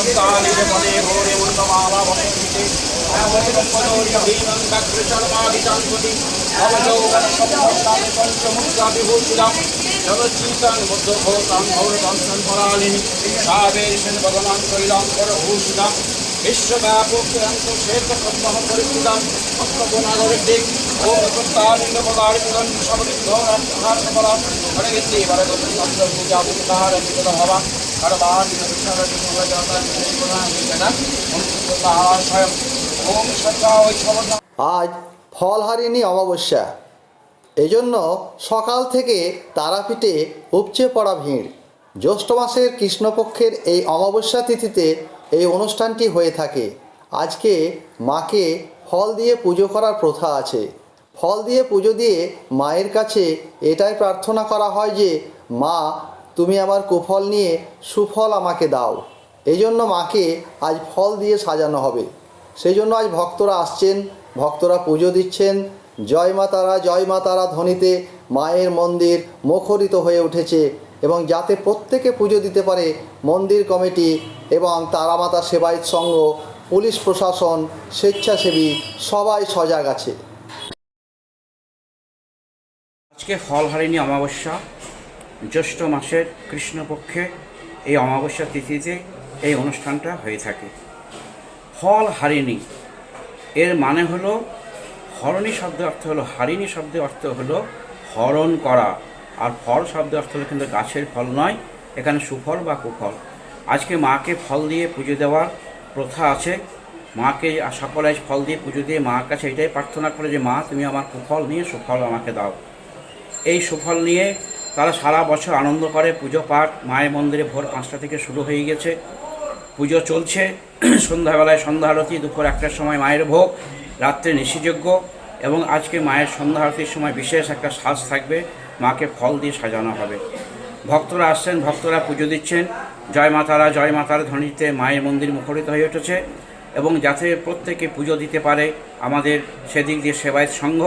সন্তানিরে পদে ভোরে উন্নমালা বসন্তে দীনঙ্গৃচর্মাদিচান্তি নবযৌবন সম্পন্নানি পঞ্চমুদ্রা বিভূষিতাম জগচ্চিতাং বুদ্ধভূতাং ভৌরদংশন পরালিনী সাবেরিষেণ বদনাং কৈলাঙ্করভূষিতাম বিশ্বব্যাপক্রান্ত শ্বেতপদ্মঃ পরিচিতাম ভক্তগুণাগরের দিক ওমকর্তালিঙ্গপদারিপুরং সবলিঙ্গরাষ্ট্রহাসবলাম হরেগেতি বরগতি তন্ত্রপূজা বুদ্ধার বিগত হবা সর্বাণি আজ ফলহারিণী অমাবস্যা, এজন্য সকাল থেকে তারাপীঠে উপচে পড়া ভিড়। জ্যৈষ্ঠ মাসের কৃষ্ণপক্ষের এই অমাবস্যা তিথিতে এই অনুষ্ঠানটি হয়ে থাকে। আজকে মাকে ফল দিয়ে পুজো করার প্রথা আছে। ফল দিয়ে পুজো দিয়ে মায়ের কাছে এটাই প্রার্থনা করা হয় যে, মা তুমি আমার কুফল নিয়ে সুফল আমাকে দাও। এই জন্য মাকে আজ ফল দিয়ে সাজানো হবে। সেই জন্য আজ ভক্তরা আসছেন, ভক্তরা পুজো দিচ্ছেন। জয় মা তারা ধ্বনিতে মায়ের মন্দির মুখরিত হয়ে উঠেছে। এবং যাতে প্রত্যেকে পুজো দিতে পারে, মন্দির কমিটি এবং তারামাতা সেবায়ত সংঘ, পুলিশ প্রশাসন, স্বেচ্ছাসেবী সবাই সজাগ আছে। আজকে ফলহারিণী অমাবস্যা, জ্যৈষ্ঠ মাসের কৃষ্ণপক্ষে এই অমাবস্যা তিথিতে এই অনুষ্ঠানটা হয়ে থাকে। ফলহারিণী এর মানে হলো, হরণী শব্দের অর্থ হলো, হারিণী শব্দের অর্থ হলো হরণ করা, আর ফল শব্দের অর্থ হলো কিন্তু গাছের ফল নয়, এখানে সুফল বা কুফল। আজকে মাকে ফল দিয়ে পুজো দেওয়ার প্রথা আছে। মাকে সকলে ফল দিয়ে পুজো দিয়ে মার কাছে এটাই প্রার্থনা করে যে, মা তুমি আমার কুফল নিয়ে সুফল আমাকে দাও। এই সুফল নিয়ে তারা সারা বছর আনন্দ করে। পুজো পাঠ মায়ের মন্দিরে ভোর 5টা থেকে শুরু হয়ে গেছে, পুজো চলছে। সন্ধ্যাবেলায় সন্ধ্যা আরতি, দুপুর 1টার সময় মায়ের ভোগ, রাত্রে নিশিযজ্ঞ, এবং আজকে মায়ের সন্ধ্যা আরতির সময় বিশেষ একটা সাজ থাকবে, মাকে ফল দিয়ে সাজানো হবে। ভক্তরা আসছেন, ভক্তরা পুজো দিচ্ছেন। জয় মা তারা ধ্বনিতে মায়ের মন্দির মুখরিত হয়ে উঠেছে। এবং যাতে প্রত্যেকে পুজো দিতে পারে, আমাদের সেদিক দিয়ে সেবায়ত সংঘ,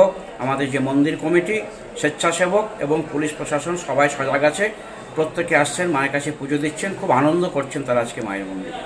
আমাদের যে মন্দির কমিটি, স্বেচ্ছাসেবক এবং পুলিশ প্রশাসন সবাই সজাগ আছে। প্রত্যেকে আসছেন, মায়ের কাছে পুজো দিচ্ছেন, খুব আনন্দ করছেন তারা আজকে মায়ের মন্দিরে।